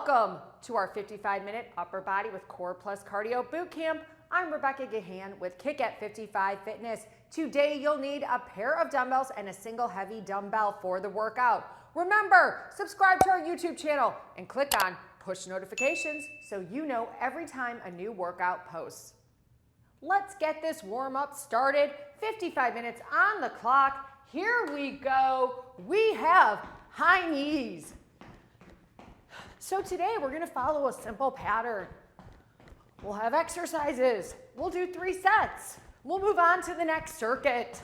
Welcome to our 55-minute upper body with core plus cardio boot camp. I'm Rebecca Gahan with Kick at 55 Fitness. Today you'll need a pair of dumbbells and a single heavy dumbbell for the workout. Remember, subscribe to our YouTube channel and click on push notifications so you know every time a new workout posts. Let's get this warm-up started. 55 minutes on the clock. Here we go. We have high knees. So today we're going to follow a simple pattern. We'll have exercises. We'll do 3 sets. We'll move on to the next circuit.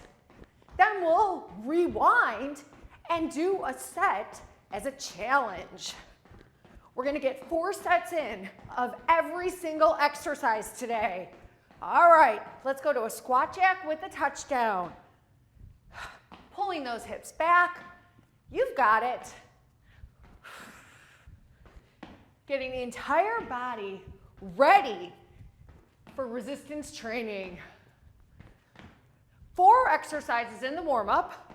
Then we'll rewind and do a set as a challenge. We're going to get 4 sets in of every single exercise today. All right, let's go to a squat jack with a touchdown. Pulling those hips back. You've got it. Getting the entire body ready for resistance training. 4 exercises in the warm-up.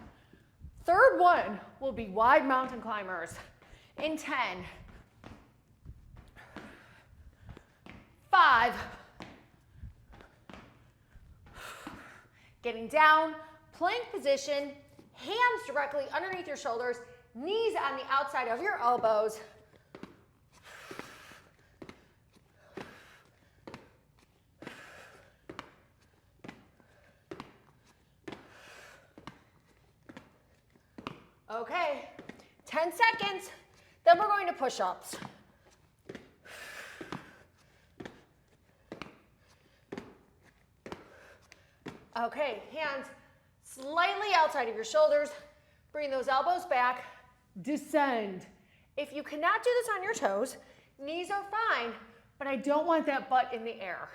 Third one will be wide mountain climbers in 10, 5, getting down, plank position, hands directly underneath your shoulders, knees on the outside of your elbows. Okay, 10 seconds, then we're going to push-ups. Okay, hands slightly outside of your shoulders. Bring those elbows back, descend. If you cannot do this on your toes, knees are fine, but I don't want that butt in the air.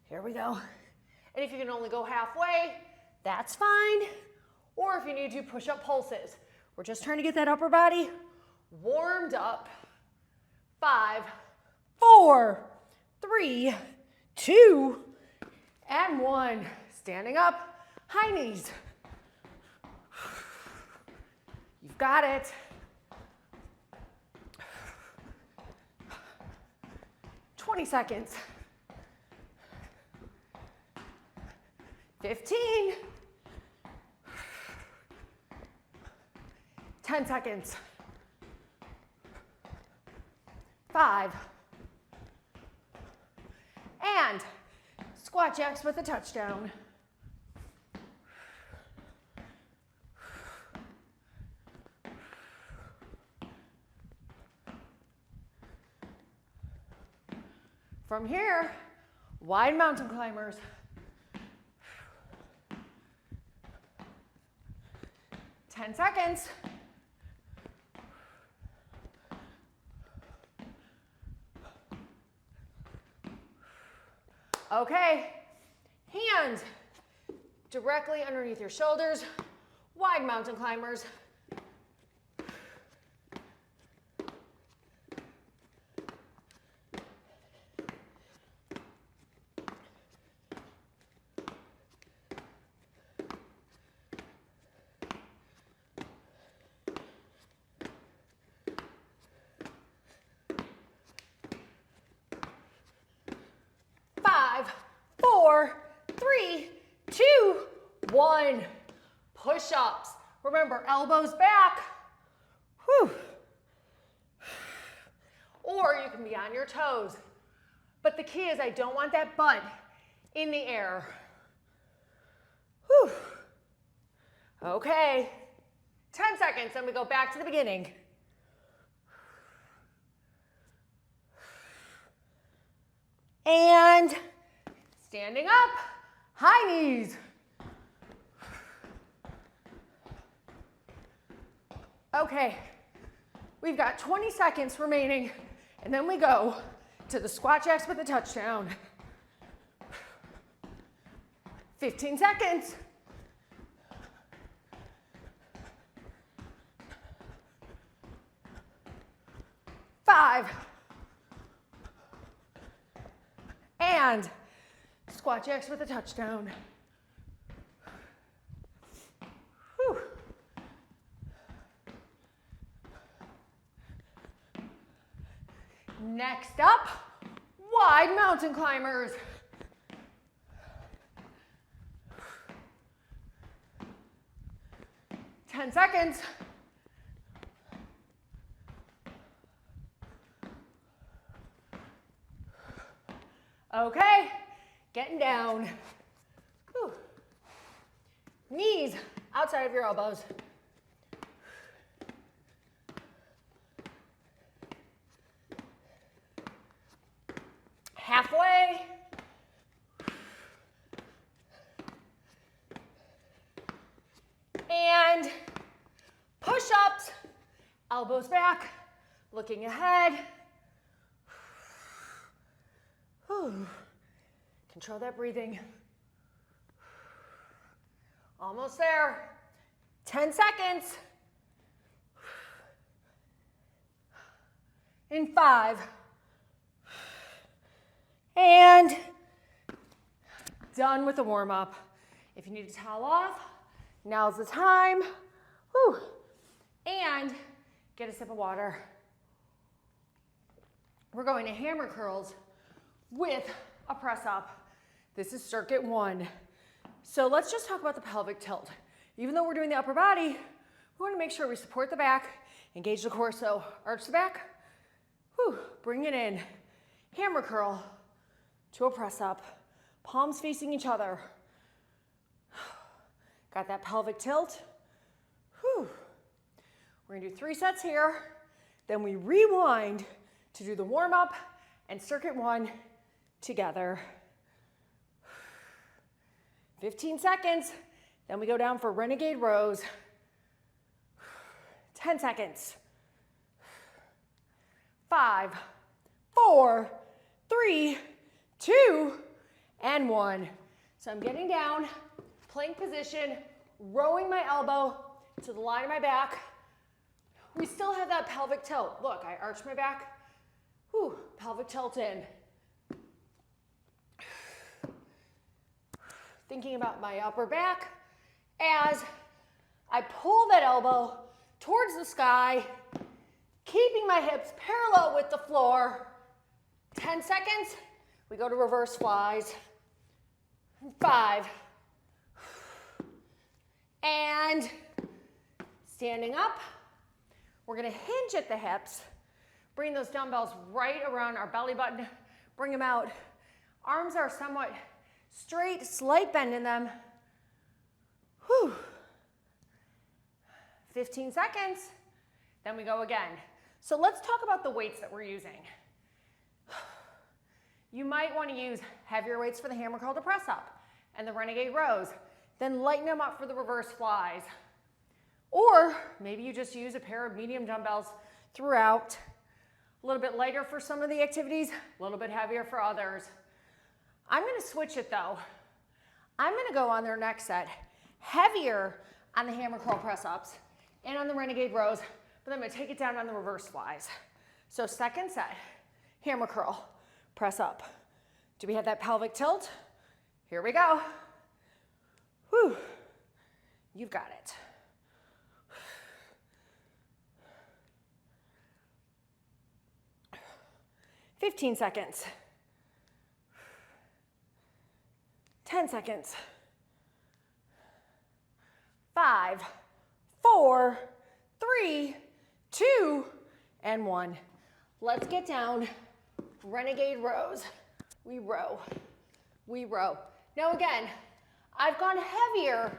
Here we go. And if you can only go halfway, that's fine. Or if you need to, push-up pulses. We're just trying to get that upper body warmed up. 5, 4, 3, 2, and 1. Standing up, high knees. You've got it. 20 seconds. 15. 10 seconds. 5. And squat jacks with a touchdown. From here, wide mountain climbers. 10 seconds. Okay, hands directly underneath your shoulders, wide mountain climbers. Push-ups. Remember, elbows back. Whew. Or you can be on your toes. But the key is I don't want that butt in the air. Whew. Okay. 10 seconds, then we go back to the beginning. And standing up, high knees. Okay, we've got 20 seconds remaining, and then we go to the squat jacks with a touchdown. 15 seconds. 5. And squat jacks with a touchdown. Whew. Next up, wide mountain climbers. Ten seconds. Okay, getting down. Whew. Knees outside of your elbows. Halfway. And push-ups, elbows back, looking ahead. Whew. Control that breathing. Almost there. 10 seconds. In 5. And done with the warm-up. If you need to towel off, now's the time. Whew. And get a sip of water. We're going to hammer curls with a press up. This is circuit 1. So let's just talk about the pelvic tilt. Even though we're doing the upper body, we want to make sure we support the back, engage the core. So arch the back, whew, bring it in. Hammer curl to a press up, palms facing each other. Got that pelvic tilt. Whew. We're gonna do 3 sets here, then we rewind to do the warm up and circuit 1 together. 15 seconds, then we go down for renegade rows. 10 seconds. 5, 4, 3, 2, and 1. So I'm getting down, plank position, rowing my elbow to the line of my back. We still have that pelvic tilt. Look, I arch my back. Whew, pelvic tilt in. Thinking about my upper back as I pull that elbow towards the sky, keeping my hips parallel with the floor. 10 seconds, we go to reverse flies. 5. And standing up, we're gonna hinge at the hips, bring those dumbbells right around our belly button, bring them out. Arms are somewhat straight, slight bend in them. Whew. 15 seconds, then we go again. So let's talk about the weights that we're using. You might want to use heavier weights for the hammer curl to press up and the renegade rows, then lighten them up for the reverse flies. Or maybe you just use a pair of medium dumbbells throughout. A little bit lighter for some of the activities, a little bit heavier for others. I'm gonna switch it though. I'm gonna go on their next set, heavier on the hammer curl press ups and on the renegade rows, but I'm gonna take it down on the reverse flies. So second set, hammer curl, press up. Do we have that pelvic tilt? Here we go. Whew, you've got it. "15 seconds. 10 seconds. 5, 4, 3, 2, and 1. Let's get down. Renegade rows. We row. We row. Now again, I've gone heavier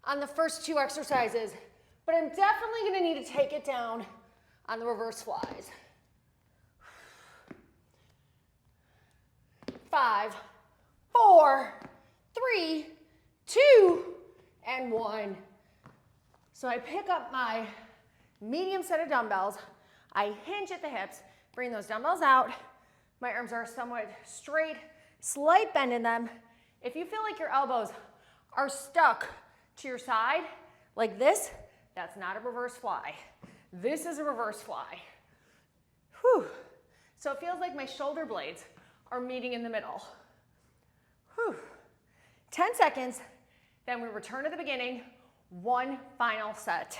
on the first 2 exercises, but I'm definitely going to need to take it down on the reverse flies. 5, 4, 3, 2, and 1. So I pick up my medium set of dumbbells. I hinge at the hips, bring those dumbbells out. My arms are somewhat straight, slight bend in them. If you feel like your elbows are stuck to your side, like this, that's not a reverse fly. This is a reverse fly. Whew. So it feels like my shoulder blades are meeting in the middle. Whew. 10 seconds, then we return to the beginning, 1 final set.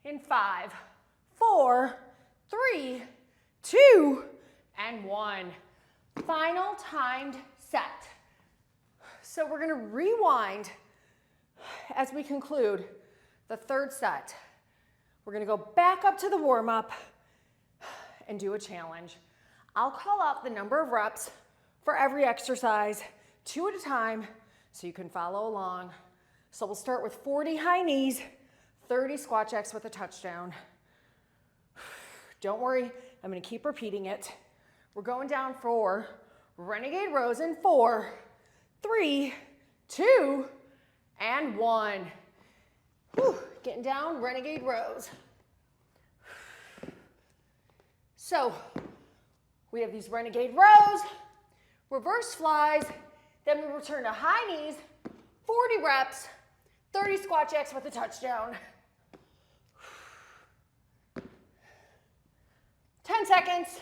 In 5, 4, 3, 2, and 1. Final timed set. So we're going to rewind as we conclude the third set. We're going to go back up to the warm-up and do a challenge. I'll call out the number of reps for every exercise, 2 at a time, so you can follow along. So we'll start with 40 high knees, 30 squat jacks with a touchdown. Don't worry, I'm going to keep repeating it. We're going down for renegade rows in 4, 3, 2, and 1. Whew, getting down, renegade rows. So we have these renegade rows, reverse flies, then we return to high knees, 40 reps, 30 squat jacks with a touchdown. 10 seconds.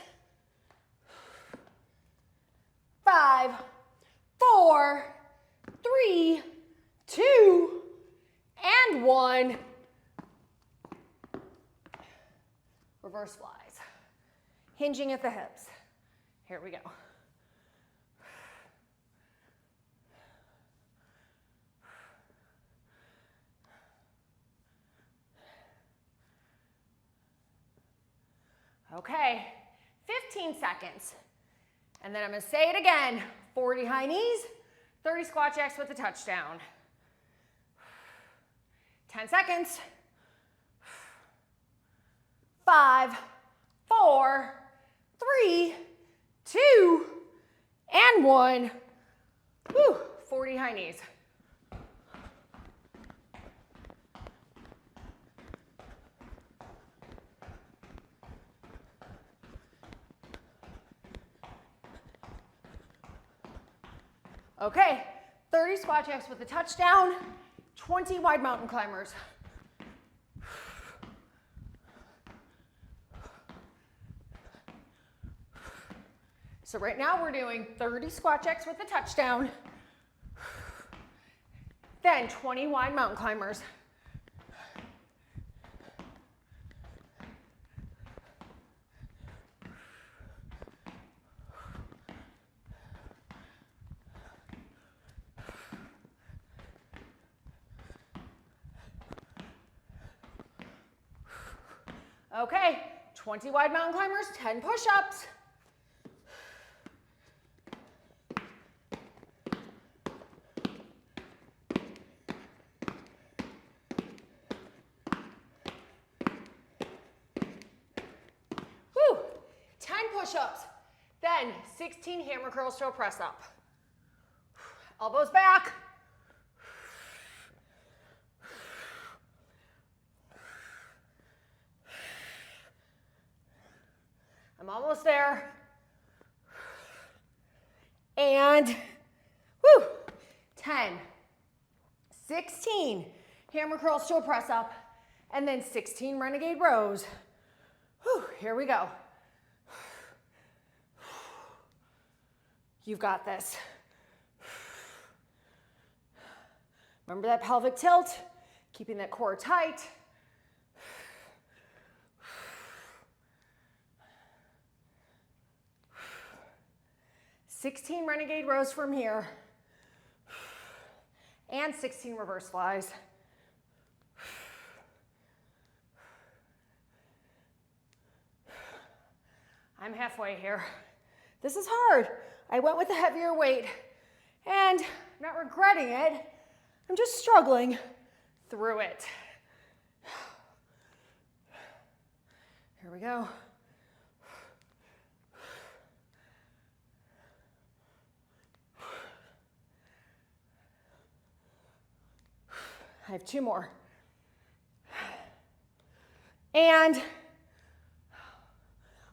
5, 4, 3, 2, and 1. Reverse flies. Hinging at the hips. Here we go. Okay, 15 seconds. And then I'm going to say it again. 40 high knees, 30 squat jacks with a touchdown. 10 seconds. 5, 4, 3, 2, and 1. Whew, 40 high knees. Okay, 30 squat jacks with a touchdown, 20 wide mountain climbers. So right now we're doing 30 squat jacks with a touchdown, then 20 wide mountain climbers. Okay, 20 wide mountain climbers, 10 push-ups. Whew, 10 push-ups, then 16 hammer curls to a press up. Elbows back. I'm almost there. And, whew, 10, 16 hammer curls to a press up, and then 16 renegade rows. Whew, here we go. You've got this. Remember that pelvic tilt, keeping that core tight. 16 renegade rows from here, and 16 reverse flies. I'm halfway here. This is hard. I went with a heavier weight, and I'm not regretting it. I'm just struggling through it. Here we go. I have 2 more. And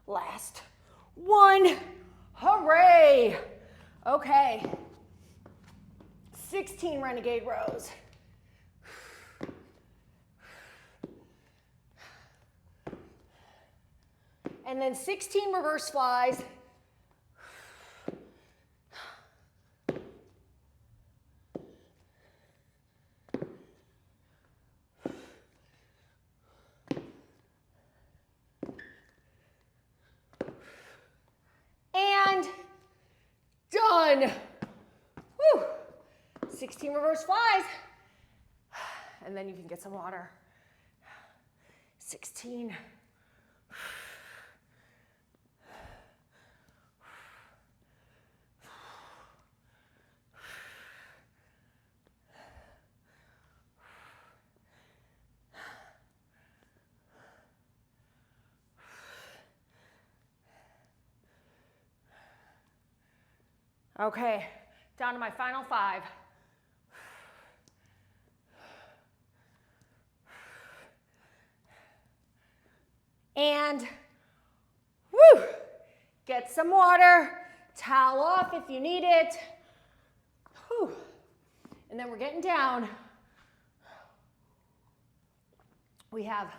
last one. Hooray! Okay. 16 renegade rows. And then 16 reverse flies. 1. Woo. 16 reverse flies. And then you can get some water. 16. Okay, down to my final 5. And woo, get some water, towel off if you need it. Whew. And then we're getting down. We have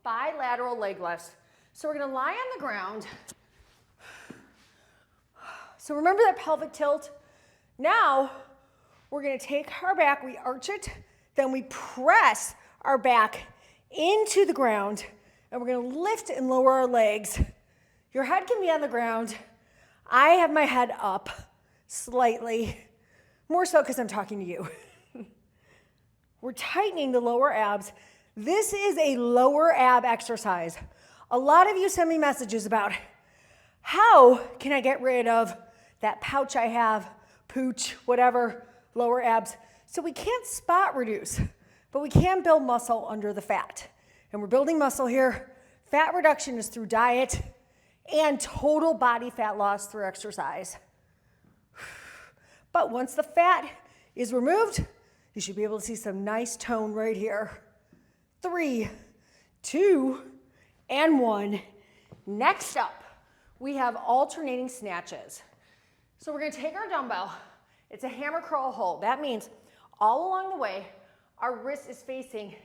bilateral leg lifts. So we're gonna lie on the ground. So remember that pelvic tilt? Now, we're gonna take our back, we arch it, then we press our back into the ground, and we're gonna lift and lower our legs. Your head can be on the ground. I have my head up slightly, more so because I'm talking to you. We're tightening the lower abs. This is a lower ab exercise. A lot of you send me messages about how can I get rid of that pouch I have, pooch, whatever, lower abs. So we can't spot reduce, but we can build muscle under the fat. And we're building muscle here. Fat reduction is through diet and total body fat loss through exercise. But once the fat is removed, you should be able to see some nice tone right here. 3, 2, and 1. Next up, we have alternating snatches. So we're gonna take our dumbbell. It's a hammer curl hold. That means all along the way, our wrist is facing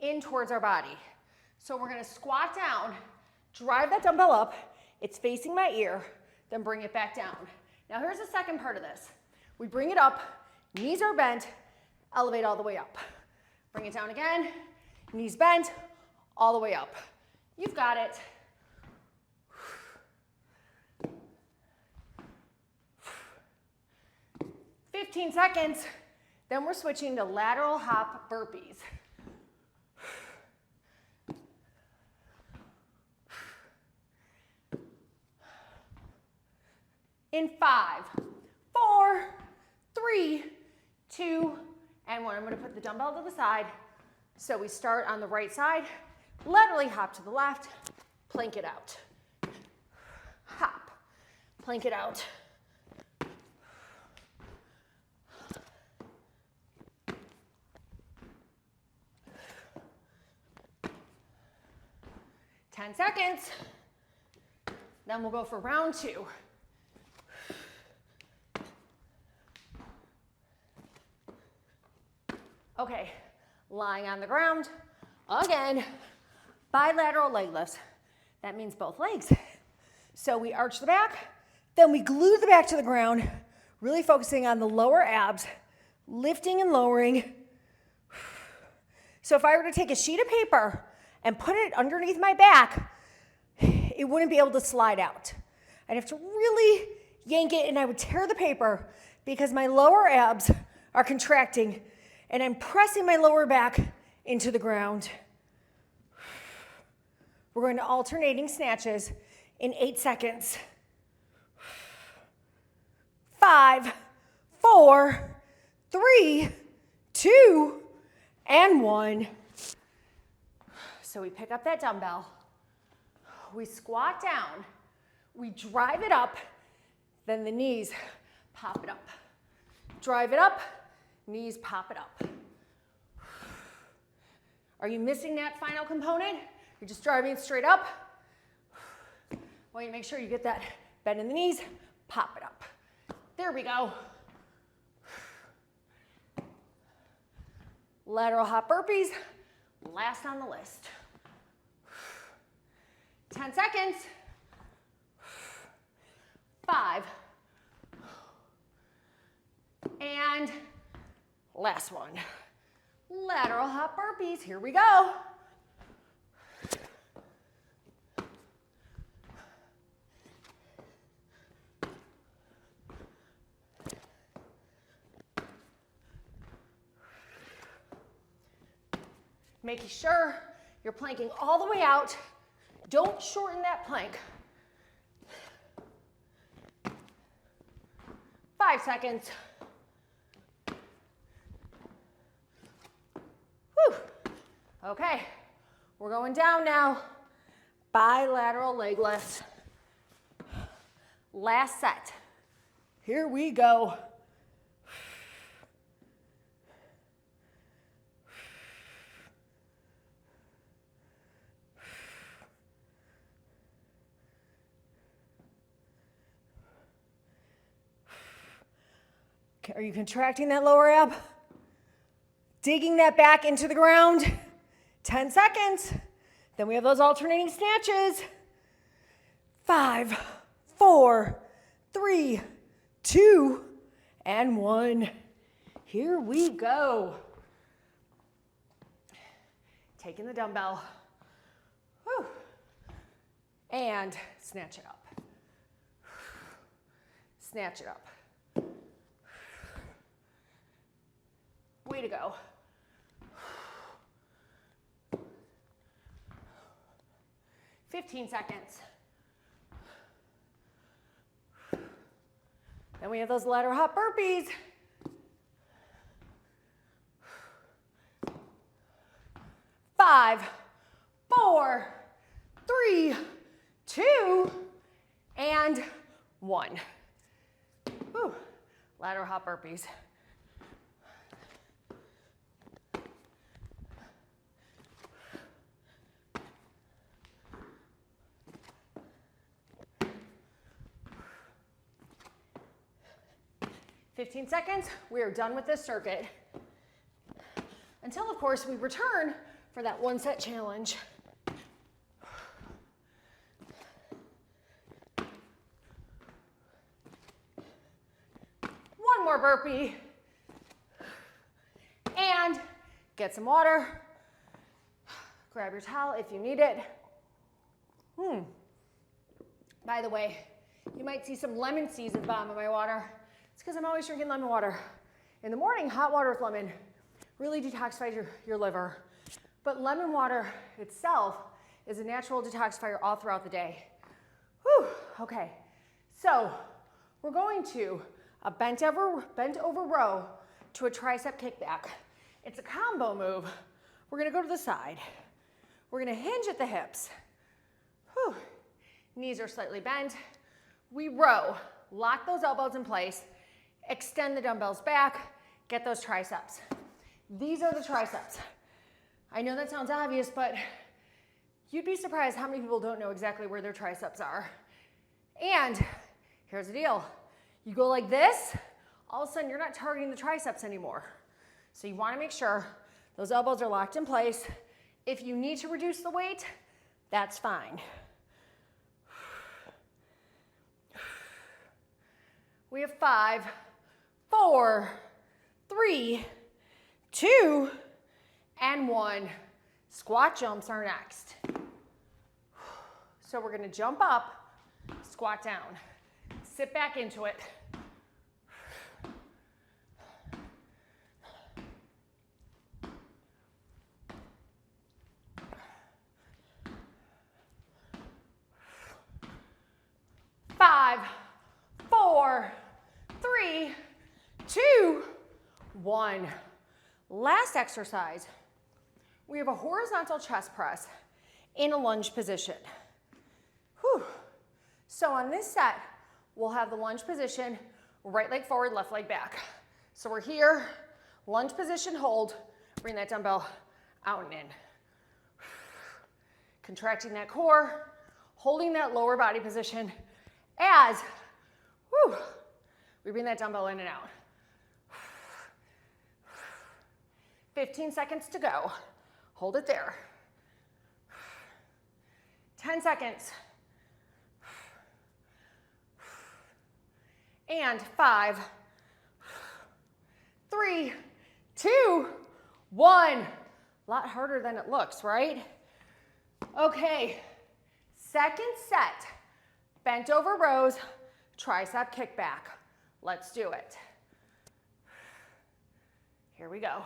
in towards our body. So we're gonna squat down, drive that dumbbell up, it's facing my ear, then bring it back down. Now here's the second part of this. We bring it up, knees are bent, elevate all the way up. Bring it down again, knees bent, all the way up. You've got it. 15 seconds, then we're switching to lateral hop burpees. In 5, 4, 3, 2, and 1. I'm gonna put the dumbbell to the side. So we start on the right side, laterally hop to the left, plank it out. Hop, plank it out. Ten seconds. Then we'll go for round 2. Okay, lying on the ground. Again, bilateral leg lifts. That means both legs. So we arch the back, then we glue the back to the ground, really focusing on the lower abs, lifting and lowering. So if I were to take a sheet of paper and put it underneath my back, it wouldn't be able to slide out. I'd have to really yank it and I would tear the paper because my lower abs are contracting and I'm pressing my lower back into the ground. We're going to alternating snatches in 8 seconds. 5, 4, 3, 2, and 1. So we pick up that dumbbell, we squat down, we drive it up, then the knees pop it up. Drive it up, knees pop it up. Are you missing that final component? You're just driving it straight up. Well, you make sure you get that bend in the knees, pop it up. There we go. Lateral hop burpees, last on the list. 10 seconds. 5. And last one. Lateral hop burpees, here we go. Making sure you're planking all the way out. Don't shorten that plank. 5 seconds. Whew. Okay, we're going down now. Bilateral leg lifts. Last set. Here we go. Are you contracting that lower ab? Digging that back into the ground. 10 seconds. Then we have those alternating snatches. 5, 4, 3, 2, and 1. Here we go. Taking the dumbbell. Whew. And snatch it up. Snatch it up. Way to go. "15 seconds. Then we have those lateral hop burpees. 5, 4, 3, 2, and 1. Whew. Lateral hop burpees. "15 seconds, we are done with this circuit. Until, of course, we return for that 1-set challenge. One more burpee. And get some water. Grab your towel if you need it. By the way, you might see some lemon seeds at the bottom of my water. It's because I'm always drinking lemon water. In the morning, hot water with lemon really detoxifies your liver. But lemon water itself is a natural detoxifier all throughout the day. Whew, okay. So we're going to a bent over row to a tricep kickback. It's a combo move. We're gonna go to the side. We're gonna hinge at the hips. Whew. Knees are slightly bent. We row, lock those elbows in place, extend the dumbbells back, get those triceps. These are the triceps. I know that sounds obvious, but you'd be surprised how many people don't know exactly where their triceps are. And here's the deal. You go like this, all of a sudden you're not targeting the triceps anymore. So you wanna make sure those elbows are locked in place. If you need to reduce the weight, that's fine. We have 5, 4, 3, 2, and 1. Squat jumps are next. So we're gonna jump up, squat down, sit back into it. Five, 4, 3, 2, 1. Last exercise, we have a horizontal chest press in a lunge position. Whew. So on this set, we'll have the lunge position, right leg forward, left leg back. So we're here, lunge position, hold, bring that dumbbell out and in. Contracting that core, holding that lower body position as we bring that dumbbell in and out. 15 seconds to go. Hold it there. 10 seconds. And 5, 3, 2, 1. A lot harder than it looks, right? Okay, second set. Bent over rows, tricep kickback. Let's do it. Here we go.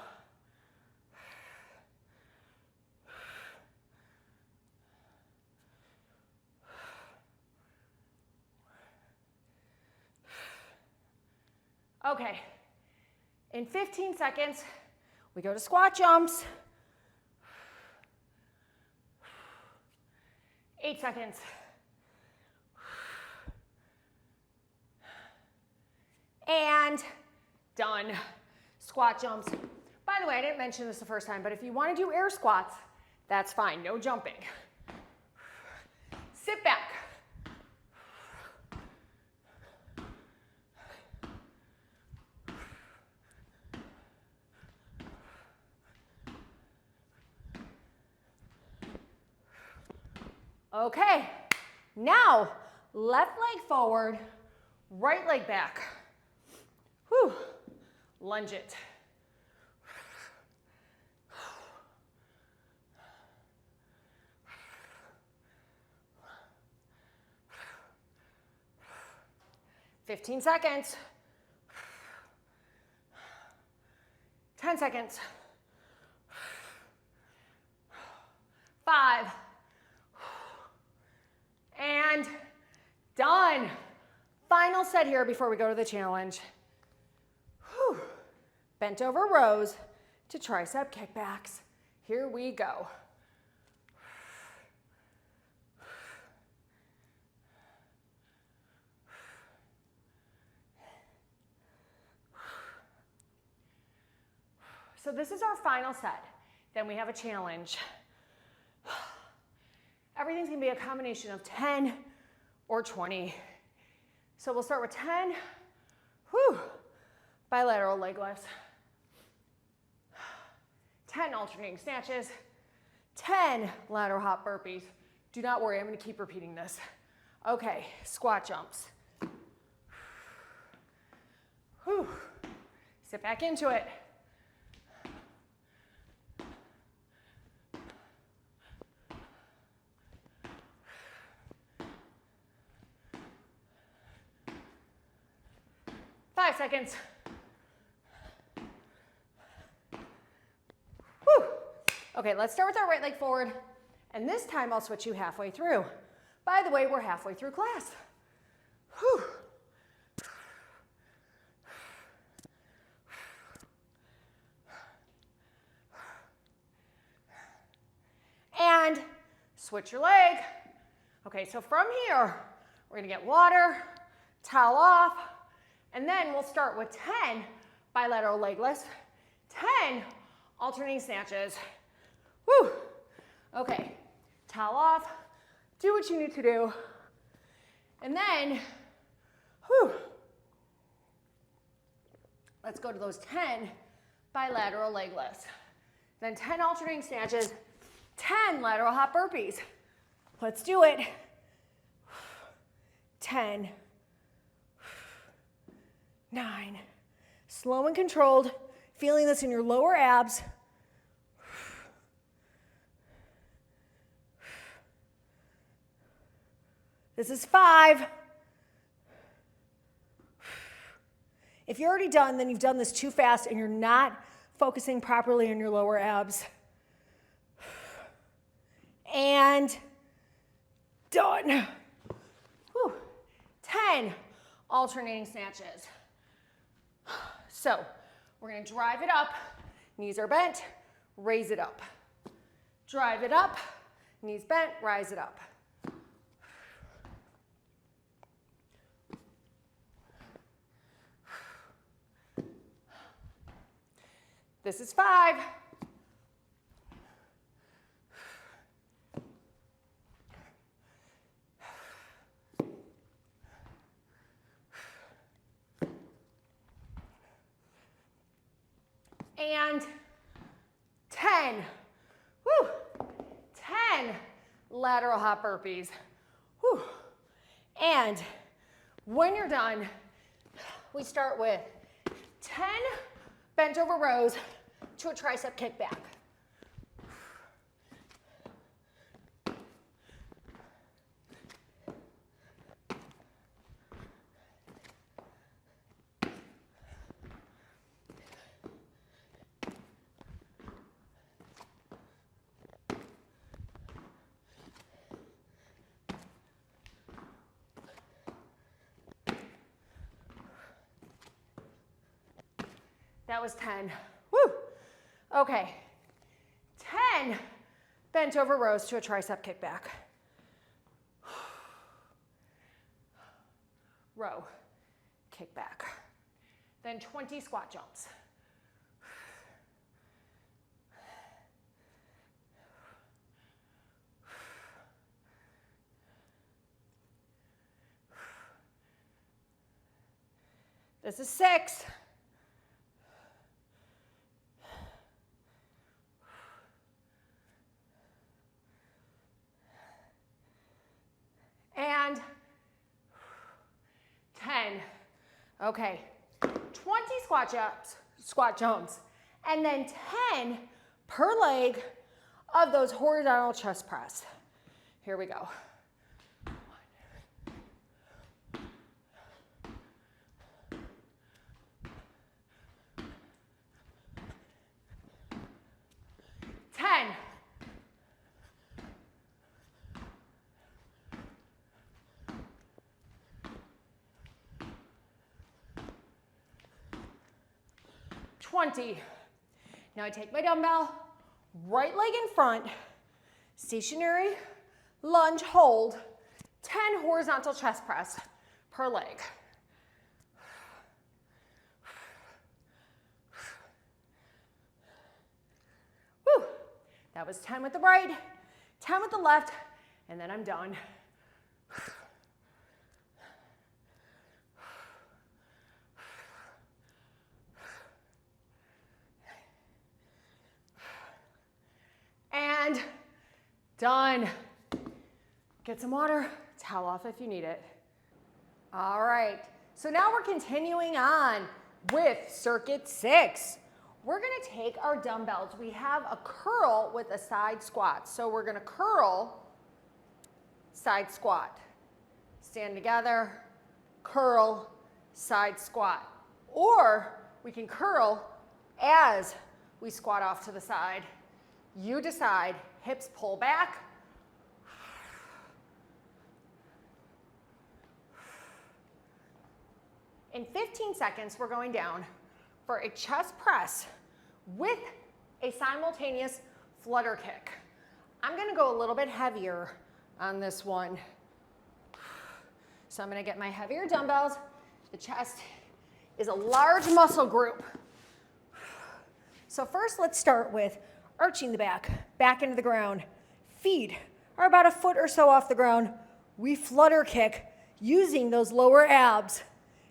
Okay, in 15 seconds, we go to squat jumps. 8 seconds. And done. Squat jumps. By the way, I didn't mention this the first time, but if you want to do air squats, that's fine, no jumping. Sit back. Okay, now left leg forward, right leg back. Whew. Lunge it. "15 seconds. 10 seconds. 5. And done. Final set here before we go to the challenge. Whew. Bent over rows to tricep kickbacks. Here we go. So this is our final set. Then we have a challenge. Everything's gonna be a combination of 10 or 20. So we'll start with 10, bilateral leg lifts. 10 alternating snatches. 10 lateral hop burpees. Do not worry, I'm gonna keep repeating this. Okay, squat jumps. Sit back into it. Five seconds. Whew. Okay, let's start with our right leg forward. And this time I'll switch you halfway through. By the way, we're halfway through class. Whew. And switch your leg. Okay, so from here, we're gonna get water, towel off, and then we'll start with 10 bilateral leg lifts, 10 alternating snatches. Woo! Okay, towel off, do what you need to do. And then, let's go to those 10 bilateral leg lifts. Then 10 alternating snatches, 10 lateral hop burpees. Let's do it. 10, 9, slow and controlled, feeling this in your lower abs. This is 5. If you're already done, then you've done this too fast and you're not focusing properly on your lower abs. And done. Whew. 10 alternating snatches. So we're going to drive it up, knees are bent, raise it up. Drive it up, knees bent, rise it up. This is 5. And 10. Woo. 10 lateral hop burpees. Woo. And when you're done, we start with 10 bent over rows to a tricep kickback. That was 10. Woo! Okay. 10 bent over rows to a tricep kickback. Row, kickback. Then 20 squat jumps. This is 6. And 10. Okay, 20 squat jumps, and then 10 per leg of those horizontal chest press. Here we go. 10. 20. Now I take my dumbbell, right leg in front, stationary lunge hold, 10 horizontal chest press per leg. Woo. That was 10 with the right, 10 with the left, and then I'm done. And done. Get some water, towel off if you need it. All right, so now we're continuing on with circuit 6. We're gonna take our dumbbells. We have a curl with a side squat. So we're gonna curl, side squat. Stand together, curl, side squat. Or we can curl as we squat off to the side. You decide, hips pull back. In 15 seconds, we're going down for a chest press with a simultaneous flutter kick. I'm gonna go a little bit heavier on this one. So I'm gonna get my heavier dumbbells. The chest is a large muscle group. So first, let's start with arching the back into the ground. Feet are about a foot or so off the ground. We flutter kick using those lower abs.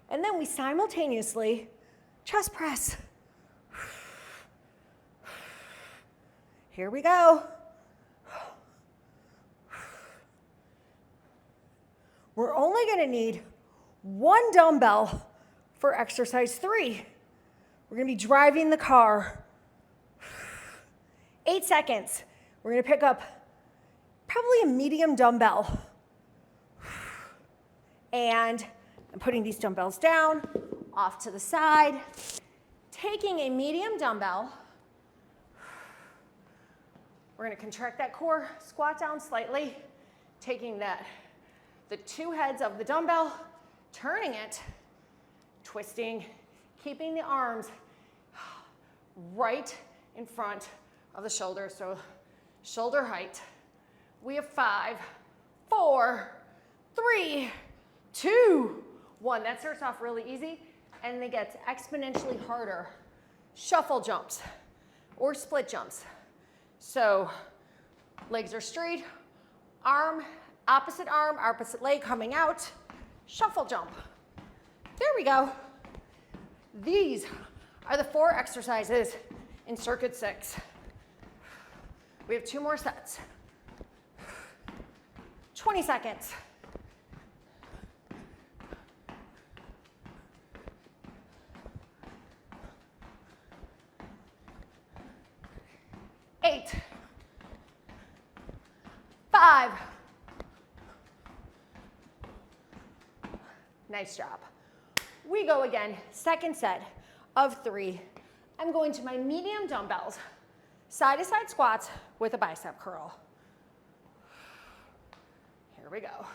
And then we simultaneously chest press. Here we go. We're only gonna need one dumbbell for exercise 3. We're gonna be driving the car. 8 seconds. We're gonna pick up probably a medium dumbbell. And I'm putting these dumbbells down, off to the side, taking a medium dumbbell. We're gonna contract that core, squat down slightly, taking the 2 heads of the dumbbell, turning it, twisting, keeping the arms right in front of the shoulders, so shoulder height. We have 5, 4, 3, 2, 1. That starts off really easy, and it gets exponentially harder. Shuffle jumps or split jumps. So legs are straight, arm, opposite leg coming out, shuffle jump. There we go. These are the 4 exercises in circuit 6. We have 2 more sets. 20 seconds. 8, 5. Nice job. We go again, second set of 3. I'm going to my medium dumbbells, side to side squats with a bicep curl. Here we go.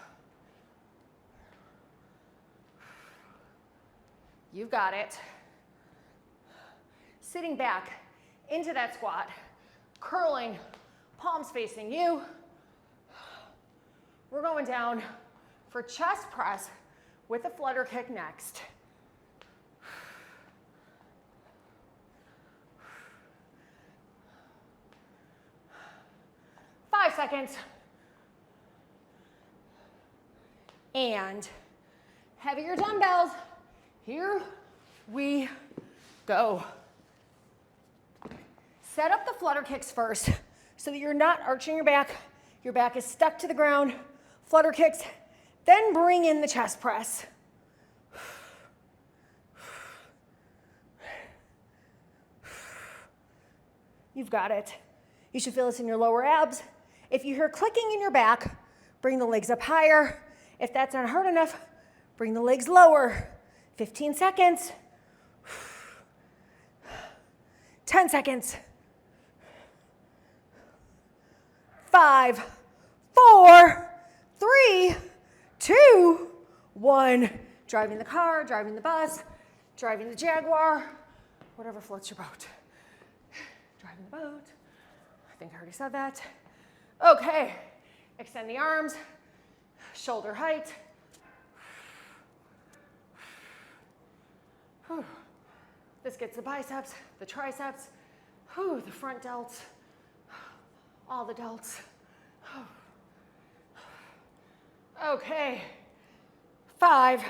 You've got it. sitting back into that squat, curling, palms facing you. We're going down for chest press with a flutter kick next. Five seconds. And heavier dumbbells. Here we go. Set up the flutter kicks first so that you're not arching your back. Your back is stuck to the ground. Flutter kicks, then bring in the chest press. You've got it. You should feel this in your lower abs. If you hear clicking in your back, bring the legs up higher. If that's not hard enough, bring the legs lower. 15 seconds. 10 seconds. 5, 4, 3, 2, 1. Driving the car, driving the bus, driving the Jaguar, whatever floats your boat. Driving the boat. I think I already said that. Okay, extend the arms, shoulder height. Whew. This gets the biceps, the triceps, whew, the front delts, all the delts. Okay, 5,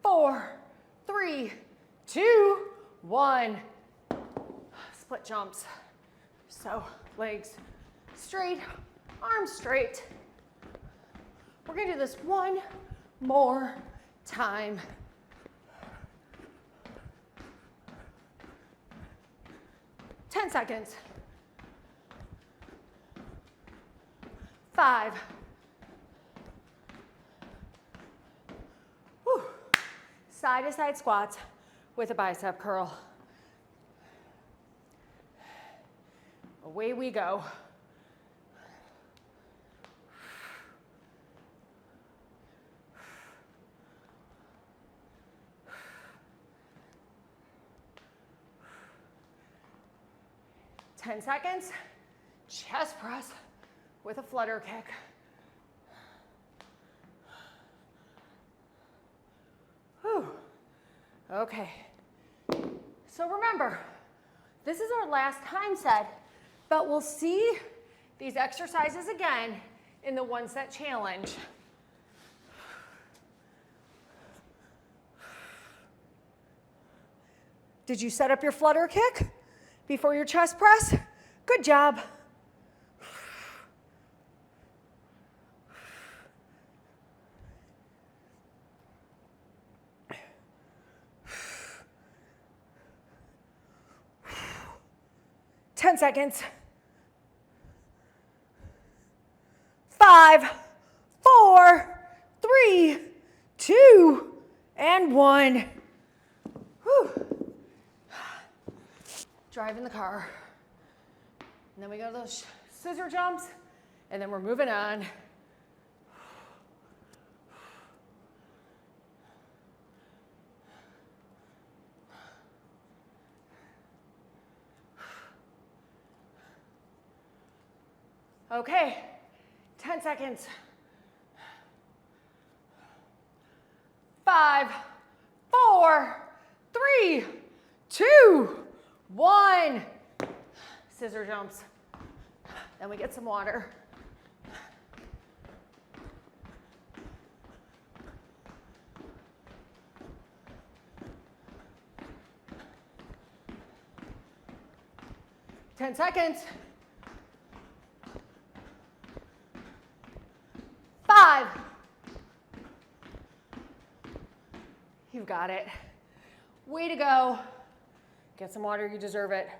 4, 3, 2, 1. Split jumps. So legs straight, arms straight. We're gonna do this one more time. Ten seconds. 5. Whew. Side to side squats with a bicep curl. Away we go. Ten seconds. Chest press with a flutter kick. Whew. Okay. So remember, this is our last time set, but we'll see these exercises again in the one set challenge. Did you set up your flutter kick before your chest press? Good job. Ten seconds. 5, 4, 3, 2, and 1. Whew. Driving the car. And then we go to those scissor jumps, and then we're moving on. Okay, 10 seconds. 5, 4, 3, 2, 1. Scissor jumps. Then we get some water. Ten seconds. 5. You've got it. Way to go. Get some water, you deserve it.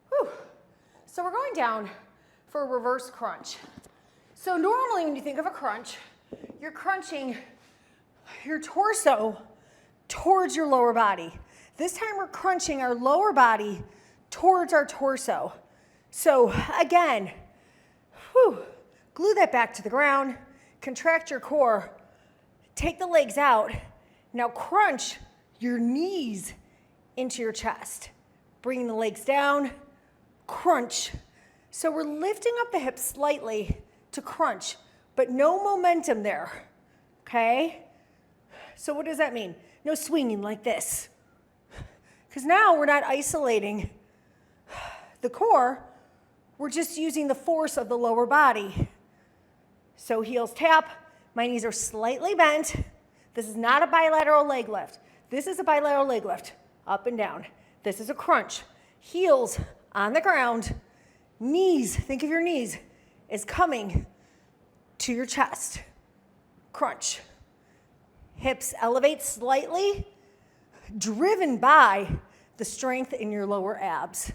Whew. So we're going down for a reverse crunch. So normally when you think of a crunch, you're crunching your torso towards your lower body. This time we're crunching our lower body towards our torso. So again, whew, glue that back to the ground, contract your core, take the legs out, now crunch your knees into your chest. Bringing the legs down, crunch. So we're lifting up the hips slightly to crunch, but no momentum there, okay? So what does that mean? No swinging like this. Because now we're not isolating the core, we're just using the force of the lower body. So heels tap, my knees are slightly bent. This is not a bilateral leg lift. This is a bilateral leg lift, up and down. This is a crunch. Heels on the ground, knees, think of your knees, is coming to your chest. Crunch. Hips elevate slightly, driven by the strength in your lower abs.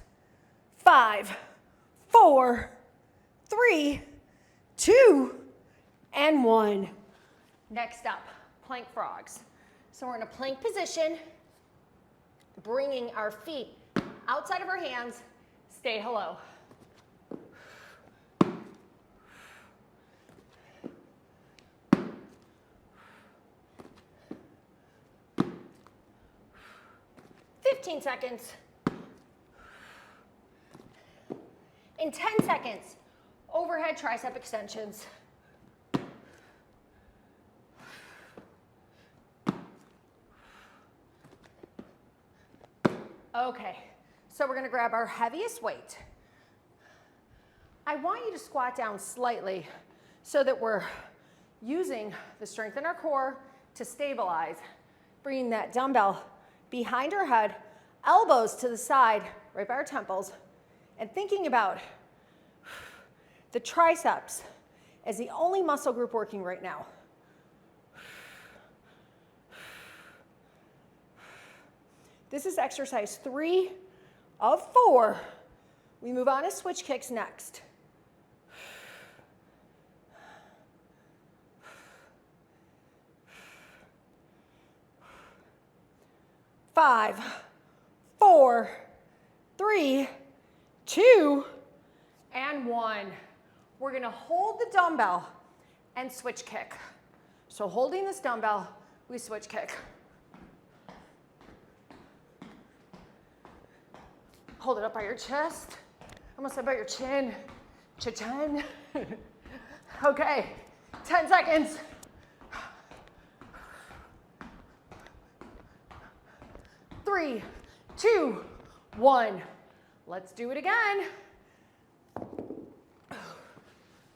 5, 4, 3, 2, and 1. Next up, plank frogs. So we're in a plank position, bringing our feet outside of our hands. Stay hello. Seconds. In 10 seconds, overhead tricep extensions. Okay, so we're gonna grab our heaviest weight. I want you to squat down slightly so that we're using the strength in our core to stabilize, bringing that dumbbell behind our head, elbows to the side, right by our temples, and thinking about the triceps as the only muscle group working right now. This is exercise 3 of 4. We move on to switch kicks next. Five, 4, 3, 2, and 1. We're gonna hold the dumbbell and switch kick. So holding this dumbbell, we switch kick. Hold it up by your chest. Almost up by your chin. Cha-chin. Okay, 10 seconds. 3, 2, 1. Let's do it again.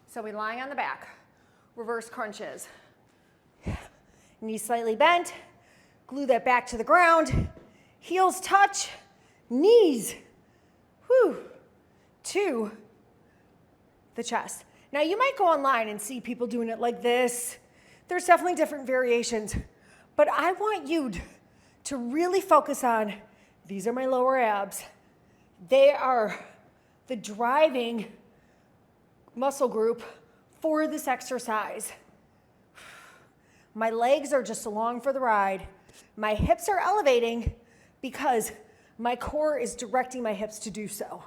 So we're lying on the back. Reverse crunches. Knees slightly bent. Glue that back to the ground. Heels touch. Knees. Whew. To the chest. Now you might go online and see people doing it like this. There's definitely different variations. But I want you to really focus on, these are my lower abs. They are the driving muscle group for this exercise. My legs are just along for the ride. My hips are elevating because my core is directing my hips to do so.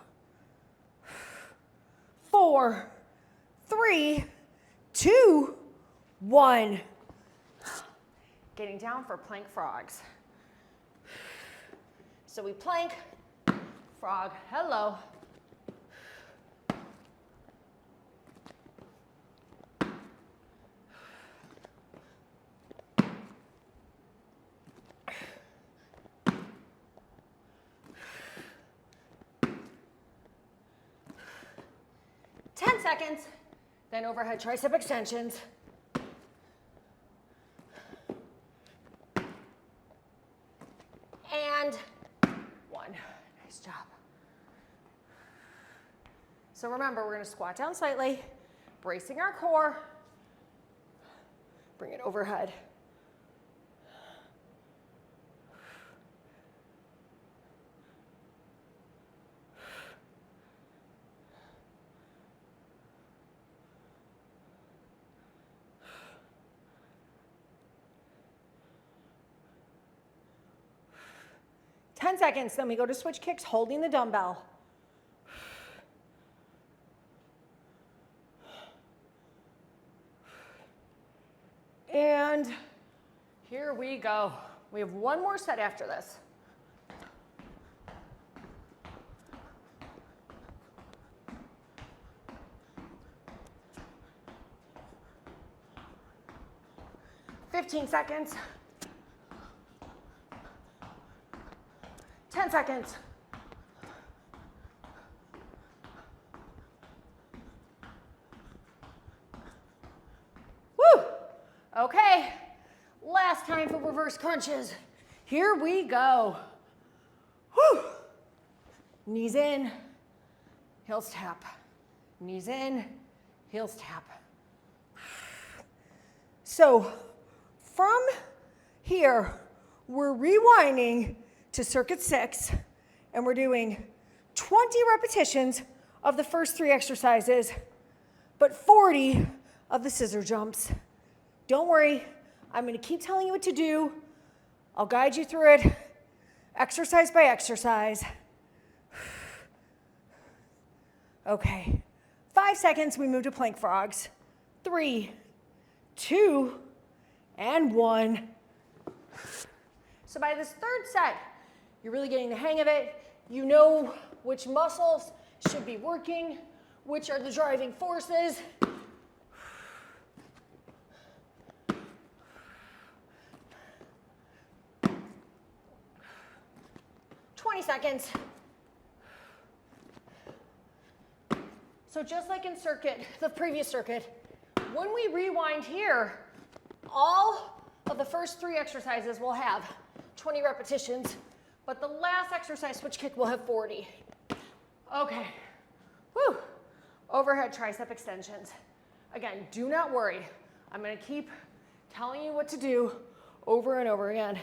4, 3, 2, 1. Getting down for plank frogs. So we plank, frog, hello. Seconds, then overhead tricep extensions. And 1. Nice job. So remember, we're going to squat down slightly, bracing our core. Bring it overhead. Seconds, then we go to switch kicks, holding the dumbbell. And here we go. We have one more set after this. "15 seconds. 10 seconds. Woo! Okay, last time for reverse crunches. Here we go. Woo! Knees in, heels tap. Knees in, heels tap. So from here, we're rewinding to circuit 6, and we're doing 20 repetitions of the first 3 exercises, but 40 of the scissor jumps. Don't worry, I'm gonna keep telling you what to do. I'll guide you through it, exercise by exercise. Okay, 5 seconds, we move to plank frogs. 3, 2, and 1. So by this third set, you're really getting the hang of it. You know which muscles should be working, which are the driving forces. Seconds. So just like in circuit, the previous circuit, when we rewind here, all of the first 3 exercises will have 20 repetitions, but the last exercise, switch kick, will have 40. Okay. Woo. Overhead tricep extensions. Again, do not worry. I'm going to keep telling you what to do over and over again.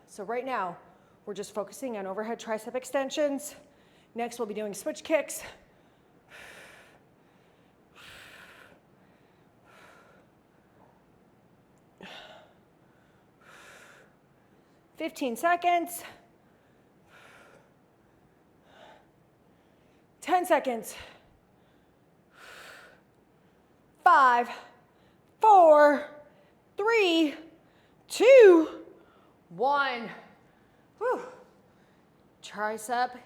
So right now, we're just focusing on overhead tricep extensions. Next, we'll be doing switch kicks. "15 seconds. 10 seconds. 5, 4, 3, 2, 1. Whew. Tricep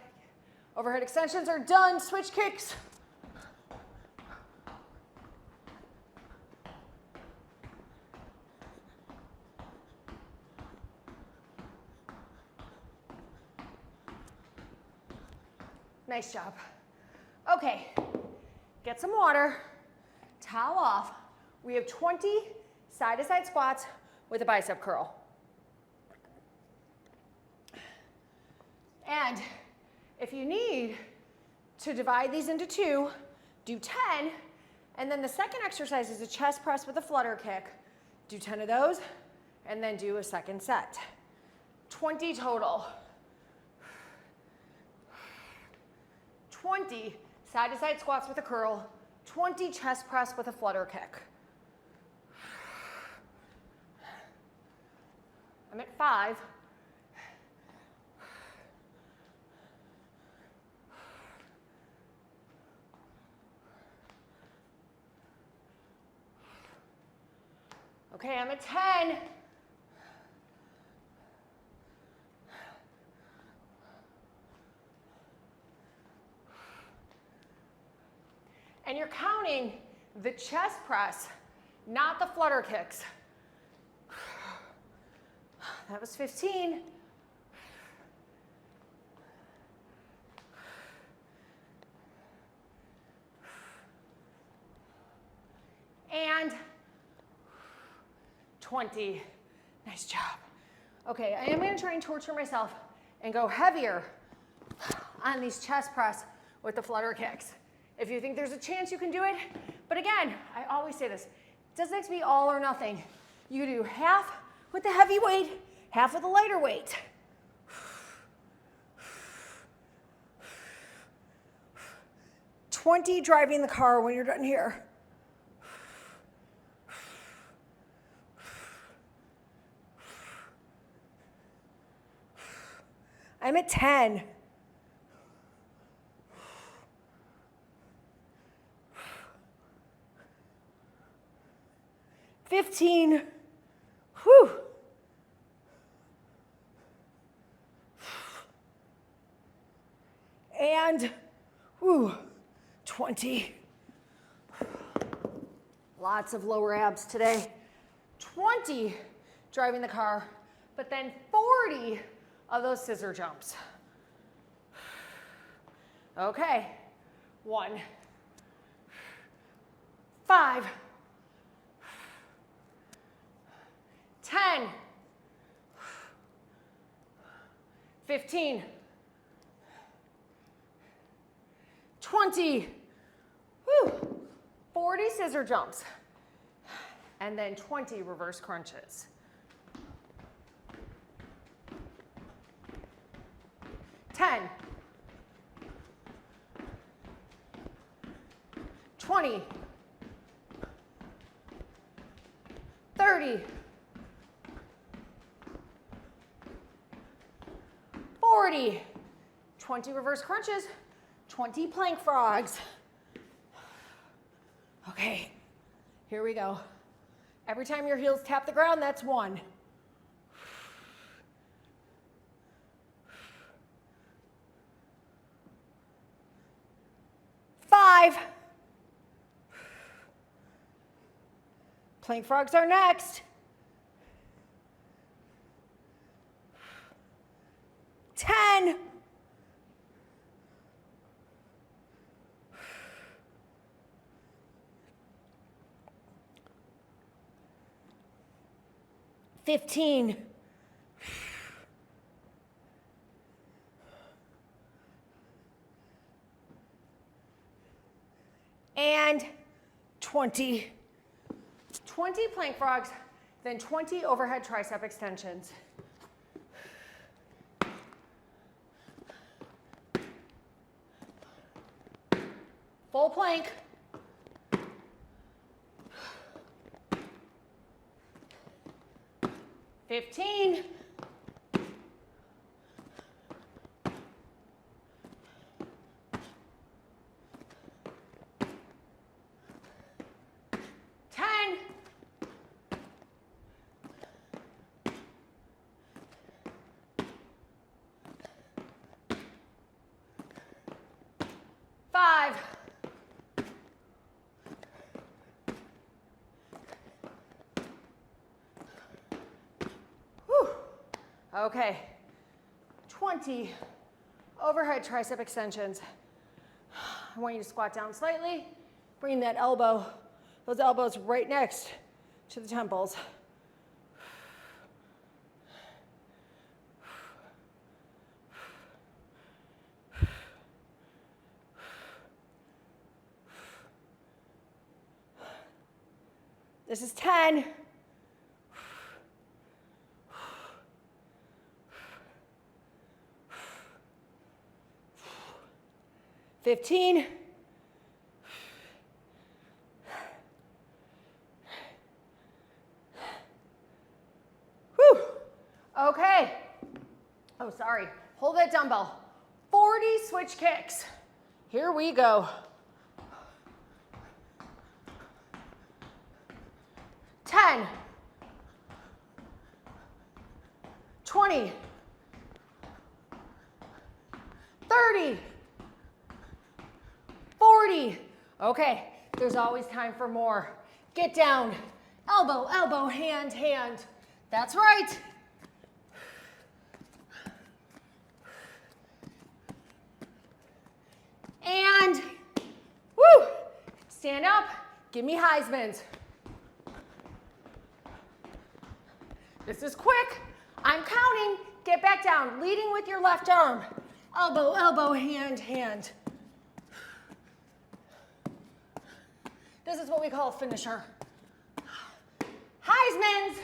overhead extensions are done. Switch kicks. Nice job. Okay, get some water, towel off. We have 20 side-to-side squats with a bicep curl. And if you need to divide these into 2, do 10, and then the second exercise is a chest press with a flutter kick. Do 10 of those, and then do a second set. 20 total. 20 side-to-side squats with a curl, 20 chest press with a flutter kick. I'm at 5. Okay, I'm at 10. And you're counting the chest press, not the flutter kicks. That was 15. And 20. Nice job. Okay, I am going to try and torture myself and go heavier on these chest press with the flutter kicks. If you think there's a chance you can do it, but again, I always say this, it doesn't have to be all or nothing. You do half with the heavy weight, half with the lighter weight. "20 driving the car when you're done here. I'm at 10. 15. Whew. and 20. Lots of lower abs today. 20 driving the car, but then 40 of those scissor jumps. Okay, 1, 5, 10, 15, 20, 40 scissor jumps, and then 20 reverse crunches. 10, 20, 30, 40, 20 reverse crunches, 20 plank frogs. Okay, here we go. Every time your heels tap the ground, that's 1. 5. Plank frogs are next. 10. 15. And 20. 20 plank frogs, then 20 overhead tricep extensions. Full plank. 15. 10. 5. Okay, 20 overhead tricep extensions. I want you to squat down slightly, bring that elbow, those elbows right next to the temples. This is 10. 15. 'Whew. Okay. Oh, sorry. Hold that dumbbell. 40 switch kicks. Here we go. 10. 20. 30. 40. Okay, there's always time for more. Get down. Elbow, elbow, hand, hand. That's right. And, woo, stand up. Give me Heisman's. This is quick. I'm counting. Get back down. Leading with your left arm. Elbow, elbow, hand, hand. This is what we call a finisher. Heisman's.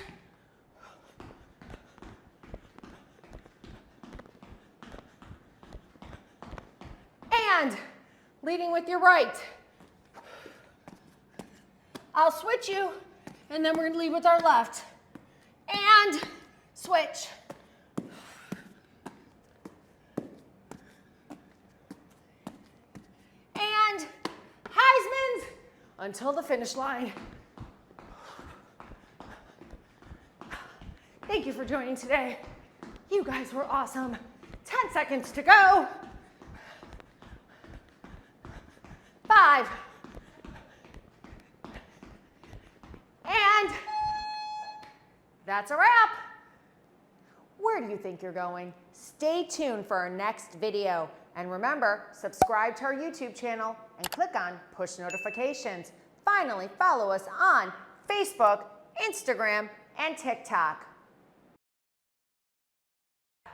And leading with your right. I'll switch you, and then we're going to lead with our left. And switch. And Heisman's until the finish line. Thank you for joining today. You guys were awesome. 10 seconds to go. 5. And that's a wrap. Where do you think you're going? Stay tuned for our next video. And remember, subscribe to our YouTube channel and click on push notifications. Finally, follow us on Facebook, Instagram, and TikTok.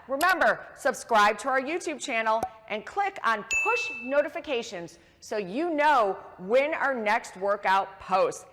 Remember, subscribe to our YouTube channel and click on push notifications so you know when our next workout posts.